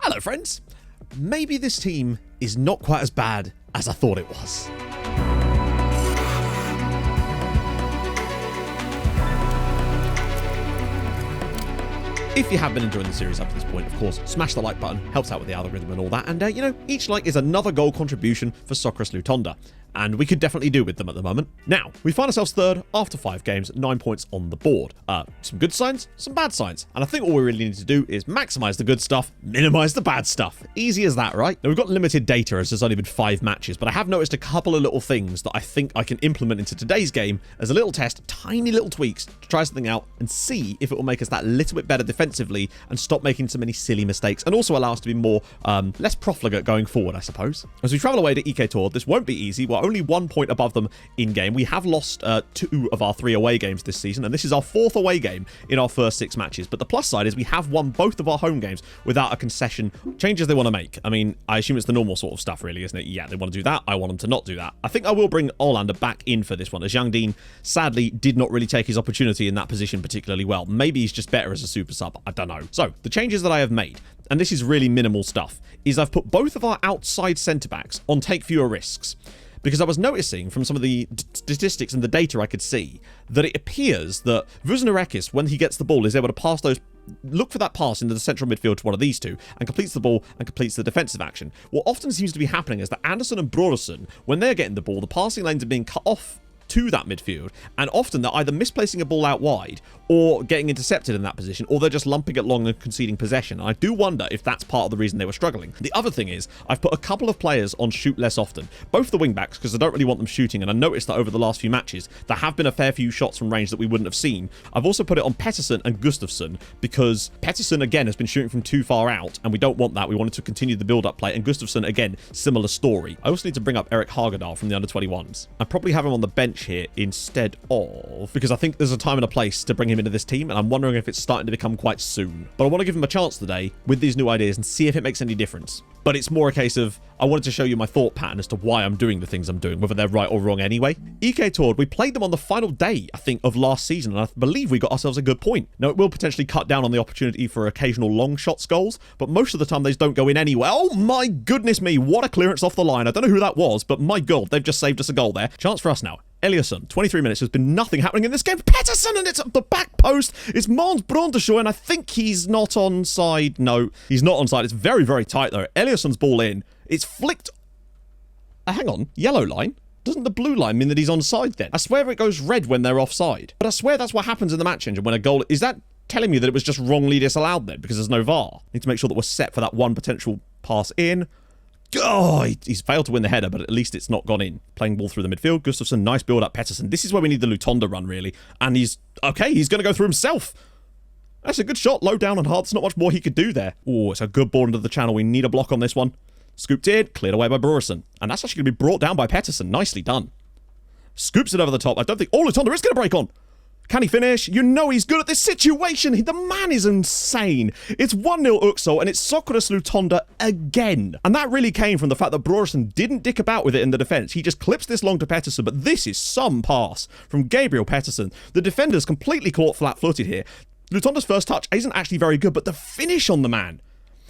Hello friends! Maybe this team is not quite as bad as I thought it was. If you have been enjoying the series up to this point, of course, smash the like button, helps out with the algorithm and all that, and each like is another goal contribution for Socceres Lutonda, and we could definitely do with them at the moment. Now, we find ourselves third after 5 games, 9 points on the board. Some good signs, some bad signs, and I think all we really need to do is maximize the good stuff, minimize the bad stuff. Easy as that, right? Now, we've got limited data as there's only been 5 matches, but I have noticed a couple of little things that I think I can implement into today's game as a little test, tiny little tweaks to try something out and see if it will make us that little bit better defensively and stop making so many silly mistakes, and also allow us to be more, less profligate going forward, I suppose. As we travel away to EK Tour, this won't be easy. We're only 1 point above them in game. We have lost 2 of our 3 away games this season, and this is our 4th away game in our first 6 matches. But the plus side is we have won both of our home games without a concession. Changes they want to make. I mean, I assume it's the normal sort of stuff, really, isn't it? Yeah, they want to do that. I want them to not do that. I think I will bring Olander back in for this one, as Yang Dean sadly did not really take his opportunity in that position particularly well. Maybe he's just better as a super sub. I don't know. So, the changes that I have made, and this is really minimal stuff, is I've put both of our outside centre-backs on take fewer risks. Because I was noticing from some of the statistics and the data I could see that it appears that Vuznarekis, when he gets the ball, is able to pass those, look for that pass into the central midfield to one of these two and completes the ball and completes the defensive action. What often seems to be happening is that Anderson and Broderson, when they're getting the ball, the passing lanes are being cut off to that midfield, and often they're either misplacing a ball out wide or getting intercepted in that position, or they're just lumping it long and conceding possession. And I do wonder if that's part of the reason they were struggling. The other thing is I've put a couple of players on shoot less often, both the wing backs, because I don't really want them shooting, and I noticed that over the last few matches there have been a fair few shots from range that we wouldn't have seen. I've also put it on Pettersson and Gustafsson, because Pettersson again has been shooting from too far out, and we don't want that. We wanted to continue the build-up play, and Gustafsson again, similar story. I also need to bring up Eric Hagedal from the under-21s. I probably have him on the bench here instead of, because I think there's a time and a place to bring him into this team, and I'm wondering if it's starting to become quite soon. But I want to give him a chance today with these new ideas and see if it makes any difference. But it's more a case of, I wanted to show you my thought pattern as to why I'm doing the things I'm doing, whether they're right or wrong anyway. EK Tour, we played them on the final day, I think, of last season, and I believe we got ourselves a good point. Now, it will potentially cut down on the opportunity for occasional long shots goals, but most of the time, these don't go in anyway. Oh my goodness me, what a clearance off the line. I don't know who that was, but my God, they've just saved us a goal there. Chance for us now. Eliasson, 23 minutes, there's been nothing happening in this game. Pettersson, and it's up the back post. It's Mons Brondeshaw, and I think he's not onside. No, he's not onside. It's very, very tight, though. Eliasson's ball in. It's flicked. Hang on. Yellow line? Doesn't the blue line mean that he's onside then? I swear it goes red when they're offside. But I swear that's what happens in the match engine when a goal... Is that telling me that it was just wrongly disallowed then because there's no VAR? Need to make sure that we're set for that one potential pass in. Oh, he's failed to win the header, but at least it's not gone in. Playing ball through the midfield. Gustafsson, nice build up. Pettersson. This is where we need the Lutonda run, really. And he's... Okay, he's going to go through himself. That's a good shot. Low down and hard. There's not much more he could do there. Oh, it's a good ball into the channel. We need a block on this one. Scooped in. Cleared away by Broderson. And that's actually going to be brought down by Pettersson. Nicely done. Scoops it over the top. I don't think... Oh, Lutonda is going to break on. Can he finish? You know he's good at this situation. The man is insane. It's 1-0 Uxo, and it's Socceres Lutonda again. And that really came from the fact that Broderson didn't dick about with it in the defence. He just clips this long to Pettersson, but this is some pass from Gabriel Pettersson. The defender's completely caught flat-footed here. Lutonda's first touch isn't actually very good, but the finish on the man.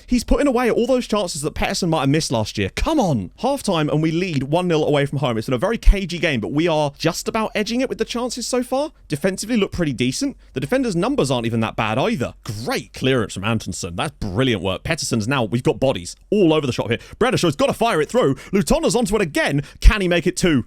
He's putting away all those chances that Pettersson might have missed last year. Come on. Half-time and we lead 1-0 away from home. It's been a very cagey game, but we are just about edging it with the chances so far. Defensively look pretty decent. The defenders' numbers aren't even that bad either. Great clearance from Antonsson. That's brilliant work. Pettersson's now, we've got bodies all over the shop here. Bradishaw's got to fire it through. Lutonda's onto it again. Can he make it 2?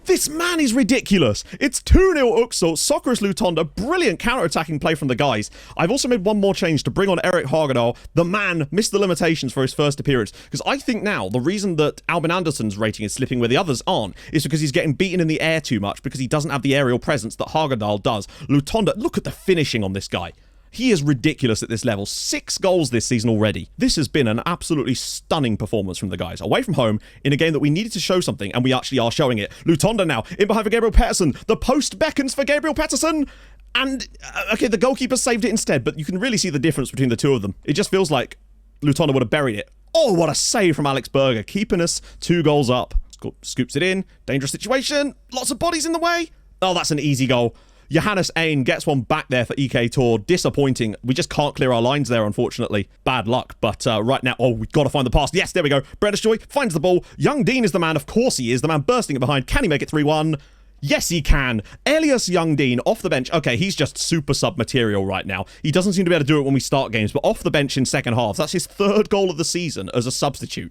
This man is ridiculous. It's 2-0 Uxo, Socceres Lutonda. Brilliant counter-attacking play from the guys. I've also made one more change to bring on Eric Hagedal. The man missed the limitations for his first appearance. Because I think now the reason that Albin Andersson's rating is slipping where the others aren't is because he's getting beaten in the air too much because he doesn't have the aerial presence that Hagedal does. Lutonda, look at the finishing on this guy. He is ridiculous at this level. 6 goals this season already. This has been an absolutely stunning performance from the guys. Away from home, in a game that we needed to show something, and we actually are showing it. Lutonda now, in behind for Gabriel Pettersson. The post beckons for Gabriel Pettersson. And, okay, the goalkeeper saved it instead, but you can really see the difference between the two of them. It just feels like Lutonda would have buried it. Oh, what a save from Alex Berger, keeping us 2 goals up. Scoops it in. Dangerous situation. Lots of bodies in the way. Oh, that's an easy goal. Johannes Ain gets one back there for EK Tor. Disappointing. We just can't clear our lines there, unfortunately. Bad luck. But right now, oh, we've got to find the pass. Yes, there we go. Brenda's Joy finds the ball. Young Dean is the man. Of course he is. The man bursting it behind. Can he make it 3-1? Yes, he can. Elias Young Dean off the bench. Okay, he's just super sub material right now. He doesn't seem to be able to do it when we start games, but off the bench in second half. That's his 3rd goal of the season as a substitute.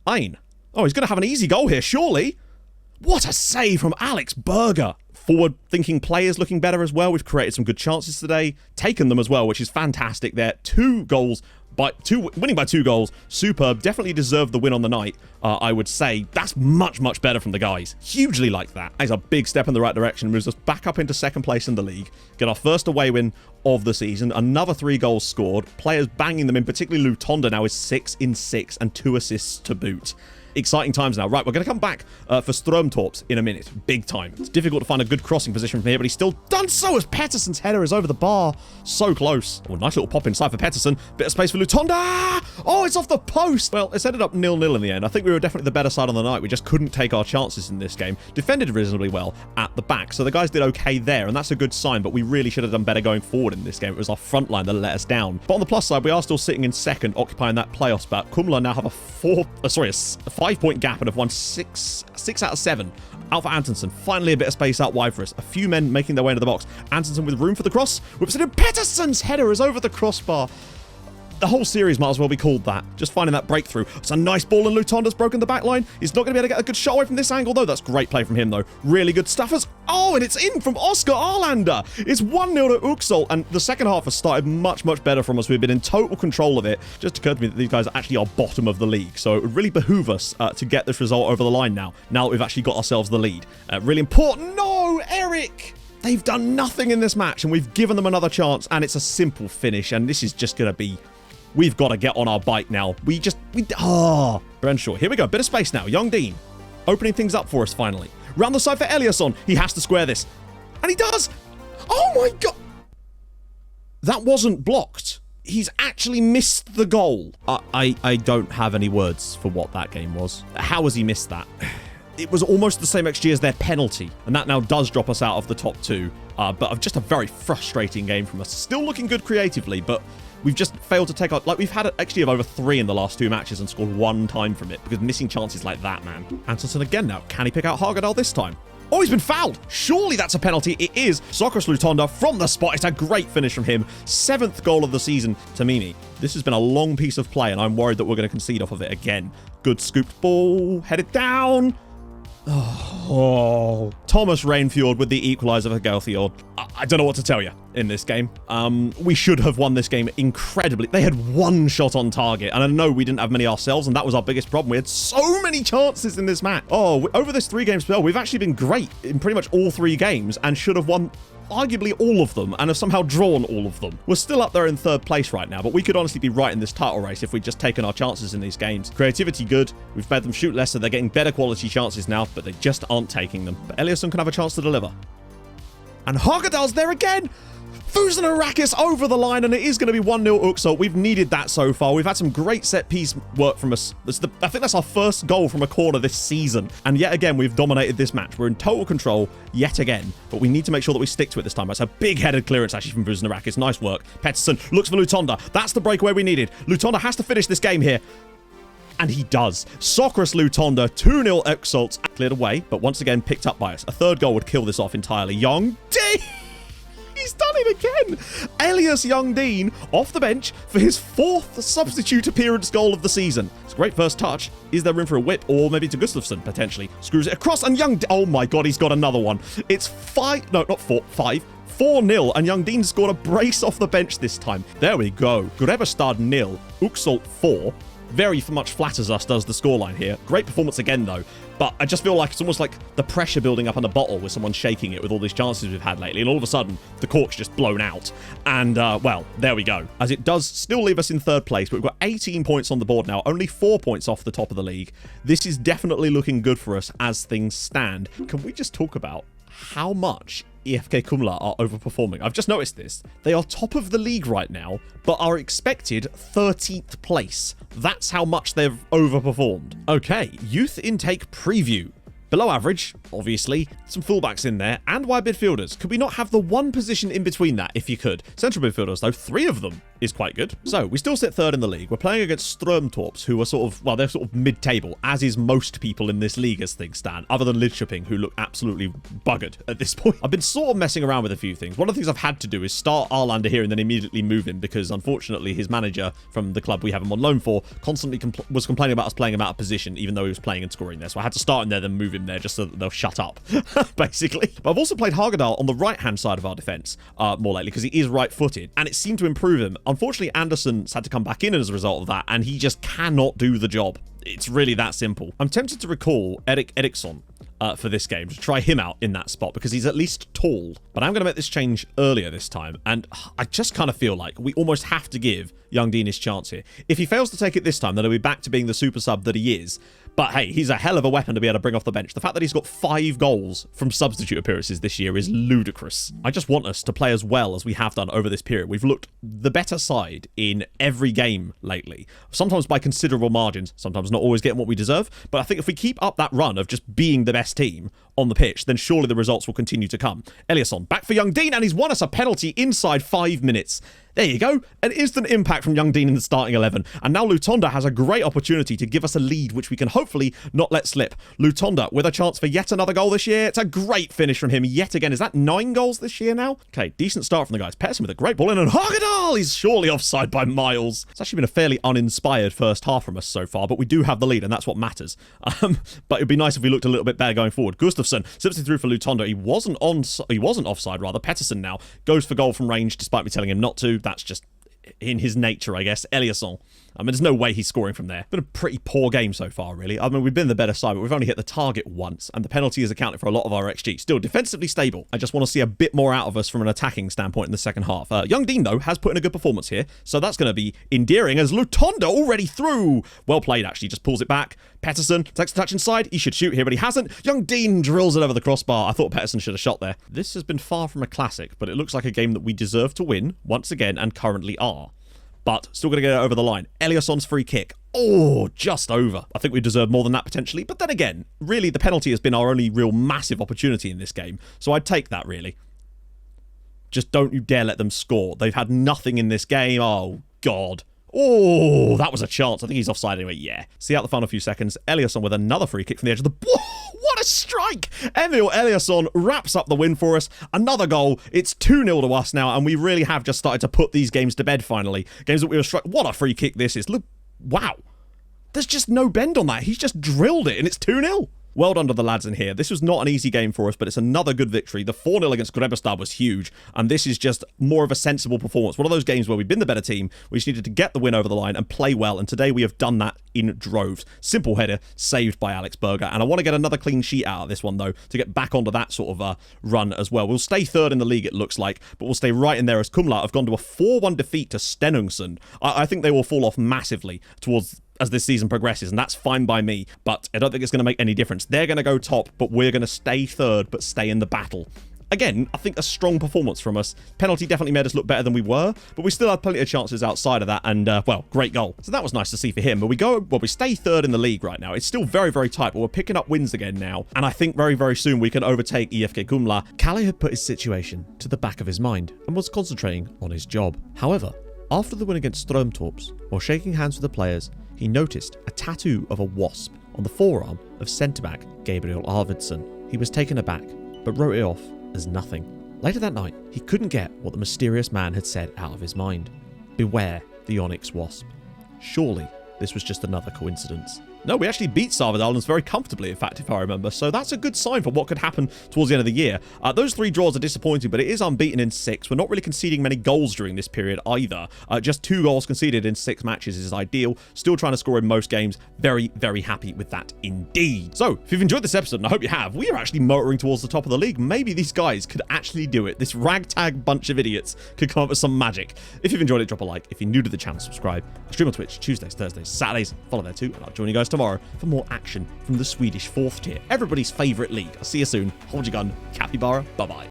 Ain. Oh, he's going to have an easy goal here, surely. What a save from Alex Berger. Forward-thinking players looking better as well. We've created some good chances today. Taken them as well, which is fantastic there. 2 goals. Winning by 2 goals, superb. Definitely deserved the win on the night, I would say. That's much, much better from the guys. Hugely like that. That is a big step in the right direction. Moves us back up into 2nd place in the league. Get our first away win of the season. Another 3 goals scored. Players banging them in, particularly Lutonda now is 6 in 6 and 2 assists to boot. Exciting times now. Right, we're going to come back for Strömtorps in a minute. Big time. It's difficult to find a good crossing position from here, but he's still done so as Pettersson's header is over the bar. So close. Oh, nice little pop inside for Pettersson. Bit of space for Lutonda. Oh, it's off the post. Well, it's ended up 0-0 in the end. I think we were definitely the better side on the night. We just couldn't take our chances in this game. Defended reasonably well at the back, so the guys did okay there, and that's a good sign, but we really should have done better going forward in this game. It was our front line that let us down. But on the plus side, we are still sitting in 2nd, occupying that playoff spot. Kumla now have a 5-point gap and have won 6 out of 7. Alpha Antonsen, finally a bit of space out wide for us. A few men making their way into the box. Antonsen with room for the cross. Whips it in. Pettersson's header is over the crossbar. The whole series might as well be called that. Just finding that breakthrough. It's a nice ball, and Lutonda's broken the back line. He's not going to be able to get a good shot away from this angle, though. That's great play from him, though. Really good stuff. Oh, and it's in from Oscar Arlander. It's 1-0 to Uxol, and the second half has started much, much better from us. We've been in total control of it. Just occurred to me that these guys actually are bottom of the league, so it would really behoove us to get this result over the line now that we've actually got ourselves the lead. Really important. No, Eric! They've done nothing in this match, and we've given them another chance, and it's a simple finish, and this is just going to be... We've got to get on our bike now. Brenshaw. Here we go. Bit of space now. Young Dean. Opening things up for us, finally. Round the side for Eliasson. He has to square this. And he does. Oh, my God. That wasn't blocked. He's actually missed the goal. I don't have any words for what that game was. How has he missed that? It was almost the same XG as their penalty. And that now does drop us out of the top 2. But just a very frustrating game from us. Still looking good creatively, but... We've just failed to take out... Like, we've had an XG of over 3 in the last 2 matches and scored 1 time from it because missing chances like that, man. Antonsen again now. Can he pick out Hagedal this time? Oh, he's been fouled. Surely that's a penalty. It is. Socrates Lutonda from the spot. It's a great finish from him. 7th goal of the season to Mimi. This has been a long piece of play, and I'm worried that we're going to concede off of it again. Good scooped ball. Headed down. Oh, Thomas Rainfield with the equaliser for Gelfield. I don't know what to tell you in this game. We should have won this game incredibly. They had 1 shot on target, and I know we didn't have many ourselves, and that was our biggest problem. We had so many chances in this match. Oh, over this 3-game spell, we've actually been great in pretty much all 3 games and should have won arguably all of them and have somehow drawn all of them. We're still up there in 3rd place right now, but we could honestly be right in this title race if we'd just taken our chances in these games. Creativity good. We've made them shoot less, so they're getting better quality chances now, but they just aren't taking them. But Eliasson can have a chance to deliver. And Hagedal's there again! Fusenarakis over the line, and it is going to be 1-0 Uxol. We've needed that so far. We've had some great set-piece work from us. I think that's our first goal from a corner this season. And yet again, we've dominated this match. We're in total control yet again, but we need to make sure that we stick to it this time. That's a big-headed clearance, actually, from Fusenarakis. Nice work. Pettersson looks for Lutonda. That's the breakaway we needed. Lutonda has to finish this game here. And he does. Socrates Lutonda, 2-0 Uxol. Cleared away, but once again picked up by us. A 3rd goal would kill this off entirely. Young D! He's done it again. Elias Young Dean off the bench for his 4th substitute appearance goal of the season. It's a great first touch. Is there room for a whip? Or maybe to Gustafsson, potentially. Screws it across, and Young... Oh my God, he's got another one. It's 5... No, not 4. 5. 4-0, and Young Dean scored a brace off the bench this time. There we go. Grebbestad 0. Uxol 4. Very much flatters us, does the scoreline here. Great performance again, though. But I just feel like it's almost like the pressure building up on the bottle with someone shaking it with all these chances we've had lately. And all of a sudden, the cork's just blown out. And, well, there we go. As it does still leave us in 3rd place, but we've got 18 points on the board now. Only 4 points off the top of the league. This is definitely looking good for us as things stand. Can we just talk about how much EFK Kumla are overperforming? I've just noticed this. They are top of the league right now, but are expected 13th place. That's how much they've overperformed. Okay, youth intake preview. Below average, obviously, some fullbacks in there, and wide midfielders. Could we not have the one position in between that if you could? Central midfielders, though, 3 of them is quite good. So, we still sit 3rd in the league. We're playing against Strømtorps, who are sort of, well, they're sort of mid-table, as is most people in this league as things stand, other than Lidköping, who look absolutely buggered at this point. I've been sort of messing around with a few things. One of the things I've had to do is start Arlander here and then immediately move him, because unfortunately his manager from the club we have him on loan for constantly was complaining about us playing him out of position, even though he was playing and scoring there. So I had to start him there, then move him there, just so that they'll shut up, basically. But I've also played Hagedal on the right-hand side of our defence more lately, because he is right-footed, and it seemed to improve him. Unfortunately, Anderson's had to come back in as a result of that, and he just cannot do the job. It's really that simple. I'm tempted to recall Erik Eriksson for this game, to try him out in that spot, because he's at least tall. But I'm going to make this change earlier this time, and I just kind of feel like we almost have to give Young Dean his chance here. If he fails to take it this time, then he'll be back to being the super sub that he is. But hey, he's a hell of a weapon to be able to bring off the bench. The fact that he's got 5 goals from substitute appearances this year is ludicrous. I just want us to play as well as we have done over this period. We've looked the better side in every game lately. Sometimes by considerable margins, sometimes not always getting what we deserve. But I think if we keep up that run of just being the best team on the pitch, then surely the results will continue to come. Eliasson back for Young Dean, and he's won us a penalty inside 5 minutes. There you go. An instant impact from Young Dean in the starting 11. And now Lutonda has a great opportunity to give us a lead, which we can hopefully not let slip. Lutonda with a chance for yet another goal this year. It's a great finish from him yet again. Is that 9 goals this year now? Okay, decent start from the guys. Pettersson with a great ball in, and Hagedal! He's surely offside by miles. It's actually been a fairly uninspired first half from us so far, but we do have the lead, and that's what matters. But it'd be nice if we looked a little bit better going forward. Gustafsson slips it through for Lutonda. He wasn't offside, rather. Pettersson now goes for goal from range, despite me telling him not to. That's just in his nature, I guess. Eliasson. I mean, there's no way he's scoring from there. Been a pretty poor game so far, really. I mean, we've been the better side, but we've only hit the target once, and the penalty has accounted for a lot of our XG. Still defensively stable. I just want to see a bit more out of us from an attacking standpoint in the second half. Young Dean, though, has put in a good performance here, so that's going to be endearing as Lutonda already through. Well played, actually. Just pulls it back. Pettersson takes the touch inside. He should shoot here, but he hasn't. Young Dean drills it over the crossbar. I thought Pettersson should have shot there. This has been far from a classic, but it looks like a game that we deserve to win once again, and currently are. But still going to get it over the line. Eliasson's free kick. Oh, just over. I think we deserve more than that potentially. But then again, really, the penalty has been our only real massive opportunity in this game. So I'd take that, really. Just don't you dare let them score. They've had nothing in this game. Oh, God. Oh, that was a chance. I think he's offside anyway. Yeah. See out the final few seconds. Eliasson with another free kick from the edge of the... What a strike! Emil Eliasson wraps up the win for us. Another goal. It's 2-0 to us now, and we really have just started to put these games to bed finally. Games that we were struck. What a free kick this is. Look. Wow. There's just no bend on that. He's just drilled it, and it's 2-0. Well done to the lads in here. This was not an easy game for us, but it's another good victory. The 4-0 against Grebbestad was huge, and this is just more of a sensible performance. One of those games where we've been the better team. We just needed to get the win over the line and play well, and today we have done that in droves. Simple header, saved by Alex Berger, and I want to get another clean sheet out of this one, though, to get back onto that sort of run as well. We'll stay 3rd in the league, it looks like, but we'll stay right in there as Kumla have gone to a 4-1 defeat to Stenungsund. I think they will fall off massively towards... as this season progresses, and that's fine by me, but I don't think it's going to make any difference. They're going to go top, but we're going to stay 3rd, but stay in the battle. Again, I think a strong performance from us. Penalty definitely made us look better than we were, but we still had plenty of chances outside of that, and, well, great goal. So that was nice to see for him, but we stay 3rd in the league right now. It's still very, very tight, but we're picking up wins again now, and I think very, very soon we can overtake IFK Kumla. Kalle had put his situation to the back of his mind and was concentrating on his job. However, after the win against Strømtorps, while shaking hands with the players, he noticed a tattoo of a wasp on the forearm of centre-back Gabriel Arvidsson. He was taken aback, but wrote it off as nothing. Later that night, he couldn't get what the mysterious man had said out of his mind. Beware the ONYX wasp. Surely, this was just another coincidence. No, we actually beat Sarvadalens very comfortably, in fact, if I remember. So that's a good sign for what could happen towards the end of the year. Those 3 draws are disappointing, but it is unbeaten in 6. We're not really conceding many goals during this period either. Just 2 goals conceded in 6 matches is ideal. Still trying to score in most games. Very, very happy with that indeed. So, if you've enjoyed this episode, and I hope you have, we are actually motoring towards the top of the league. Maybe these guys could actually do it. This ragtag bunch of idiots could come up with some magic. If you've enjoyed it, drop a like. If you're new to the channel, subscribe. I stream on Twitch Tuesdays, Thursdays, Saturdays. Follow there too, and I'll join you guys tomorrow for more action from the Swedish 4th tier, everybody's favourite league. I'll see you soon. Hold your gun. Capybara. Bye-bye.